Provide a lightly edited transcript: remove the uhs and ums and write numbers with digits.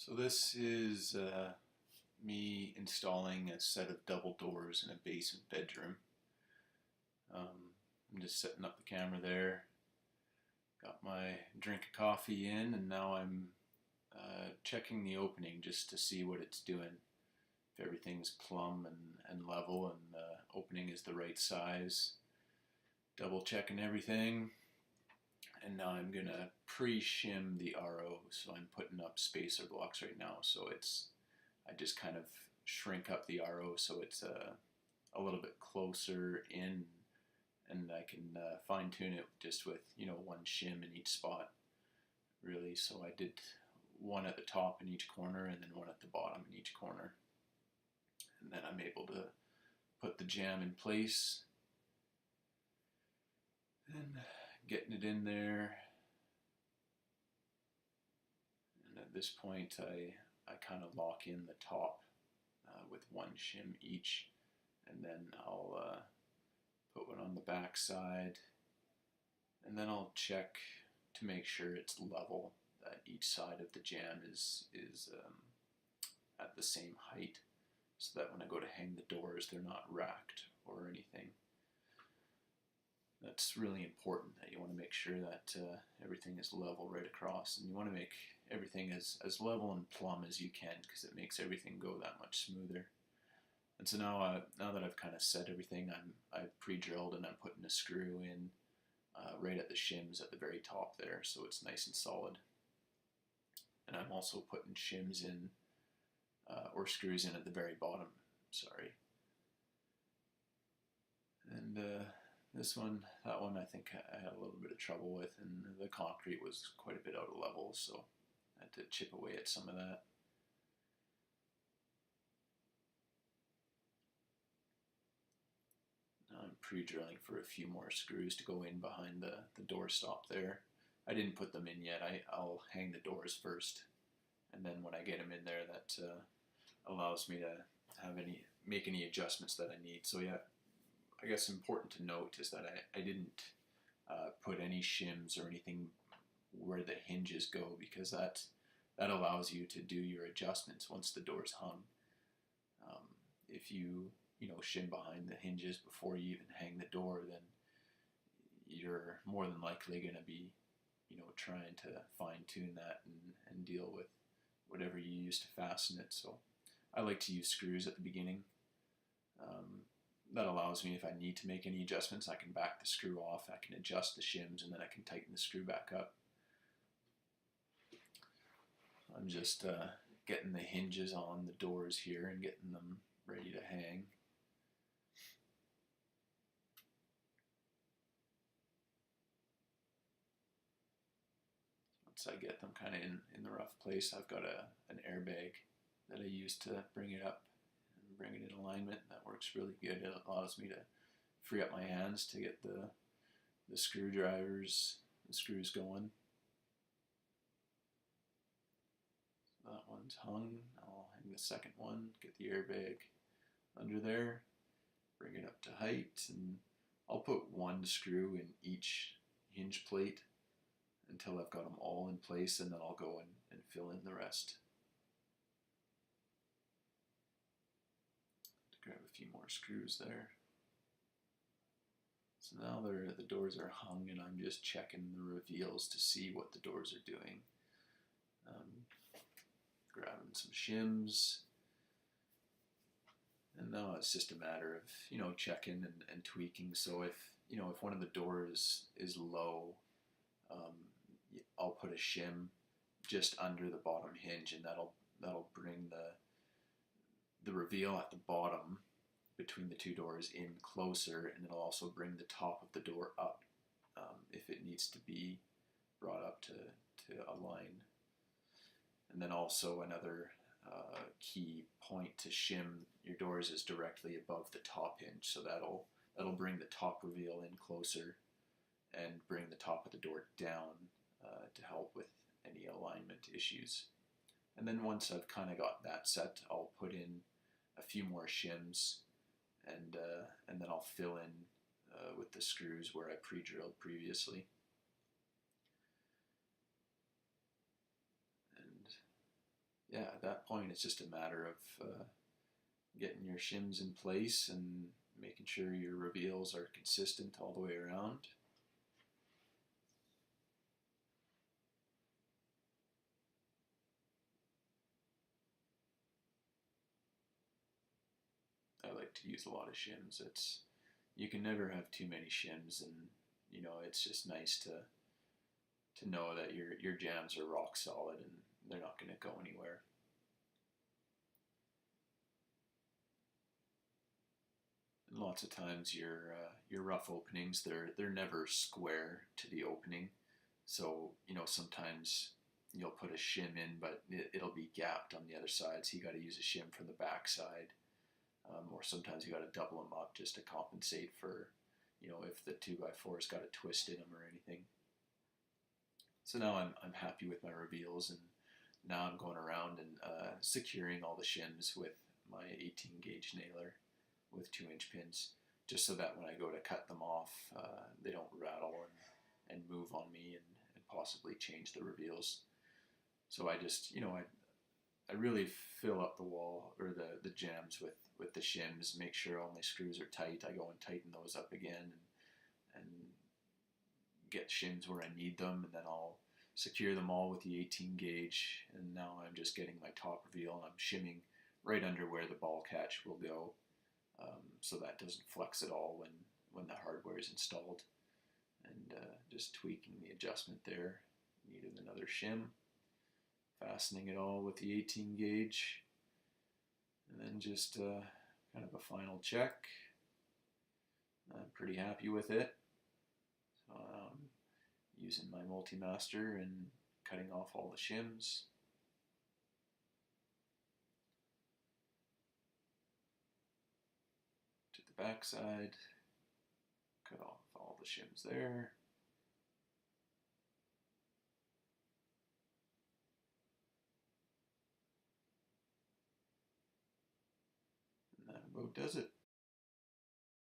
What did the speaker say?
So this is me installing a set of double doors in a basement bedroom. I'm just setting up the camera there. Got my drink of coffee in, and now I'm checking the opening just to see what it's doing. If everything's plumb and level and the opening is the right size. Double checking everything. And now I'm gonna pre-shim the RO, so I'm putting up spacer blocks right now. So I just kind of shrink up the RO so it's a little bit closer in, and I can fine tune it just with one shim in each spot, really. So I did one at the top in each corner and then one at the bottom in each corner, and then I'm able to put the jamb in place and getting it in there. And at this point I kind of lock in the top with one shim each, and then I'll put one on the back side, and then I'll check to make sure it's level, that each side of the jamb is at the same height, so that when I go to hang the doors they're not racked or anything. That's really important, that you want to make sure that everything is level right across, and you want to make everything as level and plumb as you can, because it makes everything go that much smoother. And so now that I've kind of set everything, I've pre-drilled and I'm putting a screw in right at the shims at the very top there, so it's nice and solid. And I'm also putting shims in, or screws in at the very bottom, sorry. And that one I think I had a little bit of trouble with, and the concrete was quite a bit out of level, so I had to chip away at some of that. Now I'm pre-drilling for a few more screws to go in behind the door stop there. I didn't put them in yet. I'll hang the doors first, and then when I get them in there, that allows me to make any adjustments that I need. So yeah, I guess important to note is that I didn't put any shims or anything where the hinges go, because that allows you to do your adjustments once the door's hung. If you shim behind the hinges before you even hang the door, then you're more than likely going to be trying to fine tune that and deal with whatever you use to fasten it. So I like to use screws at the beginning. That allows me, if I need to make any adjustments, I can back the screw off, I can adjust the shims, and then I can tighten the screw back up. I'm just getting the hinges on the doors here and getting them ready to hang. Once I get them kind of in the rough place, I've got an airbag that I use to bring it up and bring it in alignment. That works really good. It allows me to free up my hands to get the screws going. So that one's hung. I'll hang the second one, get the airbag under there, bring it up to height, and I'll put one screw in each hinge plate until I've got them all in place, and then I'll go and fill in the rest. Grab a few more screws there. So now the doors are hung, and I'm just checking the reveals to see what the doors are doing. Grabbing some shims, and now it's just a matter of checking and tweaking. So if one of the doors is low, I'll put a shim just under the bottom hinge, and that'll bring the reveal at the bottom between the two doors in closer, and it'll also bring the top of the door up if it needs to be brought up to align. And then also another key point to shim your doors is directly above the top hinge, so that'll bring the top reveal in closer and bring the top of the door down to help with any alignment issues. And then once I've kind of got that set, I'll put in a few more shims, and then I'll fill in with the screws where I pre-drilled previously. yeah, at that point it's just a matter of getting your shims in place and making sure your reveals are consistent all the way around. I like to use a lot of shims. It's You can never have too many shims, and it's just nice to know that your jams are rock solid and they're not going to go anywhere. And lots of times your rough openings, they're never square to the opening. So sometimes you'll put a shim in, but it'll be gapped on the other side. So you got to use a shim from the back side, or sometimes you got to double them up just to compensate for if the 2x4's got a twist in them or anything. So now I'm happy with my reveals, and now I'm going around and securing all the shims with my 18 gauge nailer with 2-inch pins, just so that when I go to cut them off, they don't rattle and move on me and possibly change the reveals. So I just, I really fill up the wall or the jams with the shims, make sure all my screws are tight. I go and tighten those up again and get shims where I need them, and then I'll secure them all with the 18 gauge. And now I'm just getting my top reveal, and I'm shimming right under where the ball catch will go, so that doesn't flex at all when the hardware is installed. And just tweaking the adjustment there. Needed another shim, fastening it all with the 18 gauge, and then just kind of a final check. I'm pretty happy with it. So using my Multi-Master and cutting off all the shims. To the back side, cut off all the shims there. And that about does it.